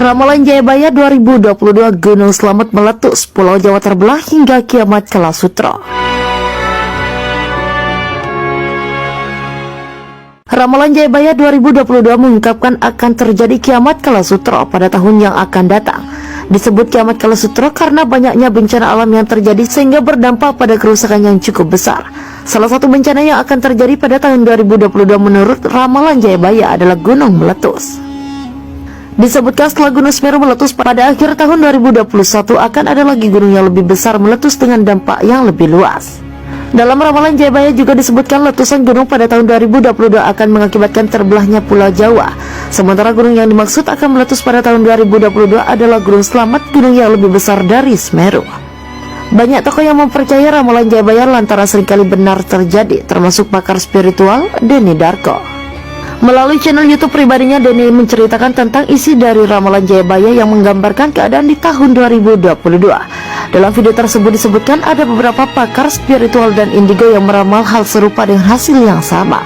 Ramalan Jayabaya 2022, Gunung Slamet meletus, Pulau Jawa terbelah hingga kiamat kala sutra. Ramalan Jayabaya 2022 mengungkapkan akan terjadi kiamat kala sutra pada tahun yang akan datang. Disebut kiamat kala sutra karena banyaknya bencana alam yang terjadi sehingga berdampak pada kerusakan yang cukup besar. Salah satu bencana yang akan terjadi pada tahun 2022 menurut Ramalan Jayabaya adalah gunung meletus. Disebutkan setelah Gunung Semeru meletus pada akhir tahun 2021 akan ada lagi gunung yang lebih besar meletus dengan dampak yang lebih luas. Dalam Ramalan Jayabaya juga disebutkan letusan gunung pada tahun 2022 akan mengakibatkan terbelahnya Pulau Jawa. Sementara gunung yang dimaksud akan meletus pada tahun 2022 adalah Gunung Slamet, gunung yang lebih besar dari Semeru. Banyak tokoh yang mempercayai Ramalan Jayabaya lantaran seringkali benar terjadi, termasuk pakar spiritual Denny Darko. Melalui channel YouTube pribadinya, Denny menceritakan tentang isi dari Ramalan Jayabaya yang menggambarkan keadaan di tahun 2022. Dalam video tersebut disebutkan ada beberapa pakar spiritual dan indigo yang meramal hal serupa dengan hasil yang sama.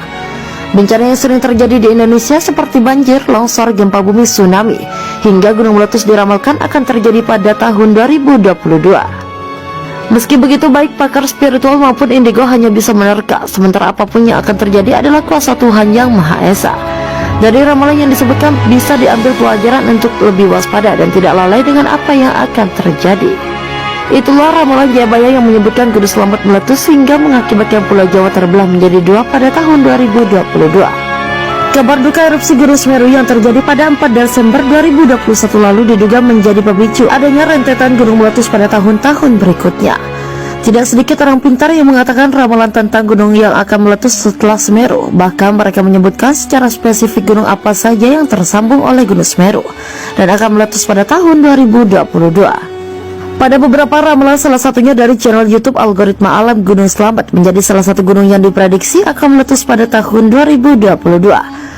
Bencana yang sering terjadi di Indonesia seperti banjir, longsor, gempa bumi, tsunami, hingga gunung meletus diramalkan akan terjadi pada tahun 2022. Meski begitu, baik pakar spiritual maupun indigo hanya bisa menerka, sementara apapun yang akan terjadi adalah kuasa Tuhan Yang Maha Esa. Dari ramalan yang disebutkan bisa diambil pelajaran untuk lebih waspada dan tidak lalai dengan apa yang akan terjadi. Itulah Ramalan Jayabaya yang menyebutkan Gunung Slamet meletus sehingga mengakibatkan Pulau Jawa terbelah menjadi dua pada tahun 2022. Kabar duka erupsi Gunung Semeru yang terjadi pada 4 Desember 2021 lalu diduga menjadi pemicu adanya rentetan gunung meletus pada tahun-tahun berikutnya. Tidak sedikit orang pintar yang mengatakan ramalan tentang gunung yang akan meletus setelah Semeru. Bahkan mereka menyebutkan secara spesifik gunung apa saja yang tersambung oleh Gunung Semeru dan akan meletus pada tahun 2022. Pada beberapa ramalan, salah satunya dari channel YouTube Algoritma Alam, Gunung Slamet menjadi salah satu gunung yang diprediksi akan meletus pada tahun 2022.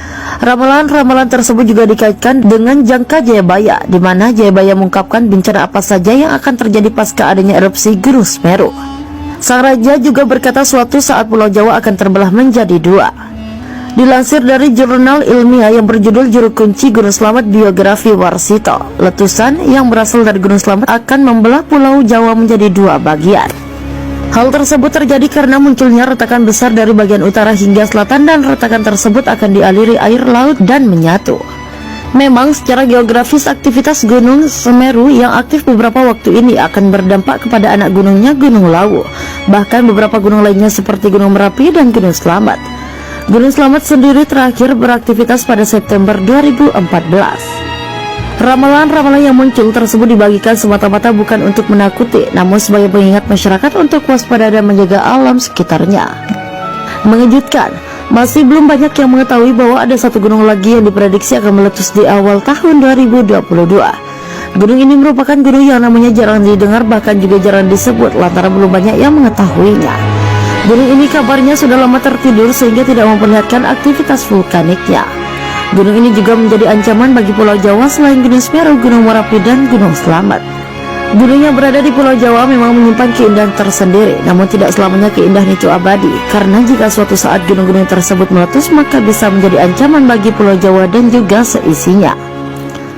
Ramalan-ramalan tersebut juga dikaitkan dengan jangka Jayabaya, di mana Jayabaya mengungkapkan bencana apa saja yang akan terjadi pasca adanya erupsi Gunung Semeru. Sang raja juga berkata suatu saat Pulau Jawa akan terbelah menjadi dua. Dilansir dari jurnal ilmiah yang berjudul Juru Kunci Gunung Slamet Biografi Warsito, letusan yang berasal dari Gunung Slamet akan membelah Pulau Jawa menjadi dua bagian. Hal tersebut terjadi karena munculnya retakan besar dari bagian utara hingga selatan dan retakan tersebut akan dialiri air laut dan menyatu. Memang secara geografis aktivitas Gunung Semeru yang aktif beberapa waktu ini akan berdampak kepada anak gunungnya Gunung Lawu, bahkan beberapa gunung lainnya seperti Gunung Merapi dan Gunung Slamet. Gunung Slamet sendiri terakhir beraktivitas pada September 2014. Ramalan-ramalan yang muncul tersebut dibagikan semata-mata bukan untuk menakuti, namun sebagai pengingat masyarakat untuk waspada dan menjaga alam sekitarnya. Mengejutkan, masih belum banyak yang mengetahui bahwa ada satu gunung lagi yang diprediksi akan meletus di awal tahun 2022. Gunung ini merupakan gunung yang namanya jarang didengar, bahkan juga jarang disebut lantaran belum banyak yang mengetahuinya. Gunung ini kabarnya sudah lama tertidur sehingga tidak memperlihatkan aktivitas vulkaniknya. Gunung ini juga menjadi ancaman bagi Pulau Jawa selain Gunung Semeru, Gunung Merapi, dan Gunung Slamet. Gunung yang berada di Pulau Jawa memang menyimpan keindahan tersendiri, namun tidak selamanya keindahan itu abadi, karena jika suatu saat gunung-gunung tersebut meletus maka bisa menjadi ancaman bagi Pulau Jawa dan juga seisinya.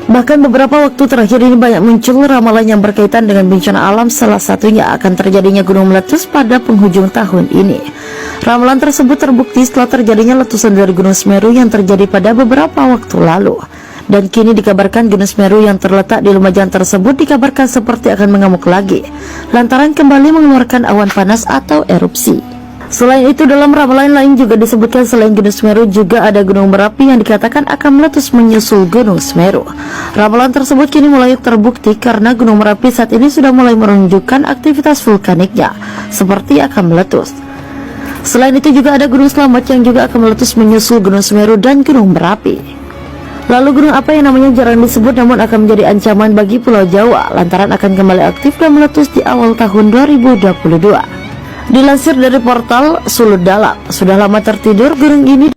Bahkan beberapa waktu terakhir ini banyak muncul ramalan yang berkaitan dengan bencana alam, salah satunya akan terjadinya gunung meletus pada penghujung tahun ini. Ramalan tersebut terbukti setelah terjadinya letusan dari Gunung Semeru yang terjadi pada beberapa waktu lalu. Dan kini dikabarkan Gunung Semeru yang terletak di Lumajang tersebut dikabarkan seperti akan mengamuk lagi, lantaran kembali mengeluarkan awan panas atau erupsi. Selain itu, dalam ramalan lain juga disebutkan selain Gunung Semeru juga ada Gunung Merapi yang dikatakan akan meletus menyusul Gunung Semeru. Ramalan tersebut kini mulai terbukti karena Gunung Merapi saat ini sudah mulai menunjukkan aktivitas vulkaniknya seperti akan meletus. Selain itu juga ada Gunung Slamet yang juga akan meletus menyusul Gunung Semeru dan Gunung Merapi. Lalu gunung apa yang namanya jarang disebut namun akan menjadi ancaman bagi Pulau Jawa lantaran akan kembali aktif dan meletus di awal tahun 2022. Dilansir dari portal Sulut Dalam, sudah lama tertidur gunung ini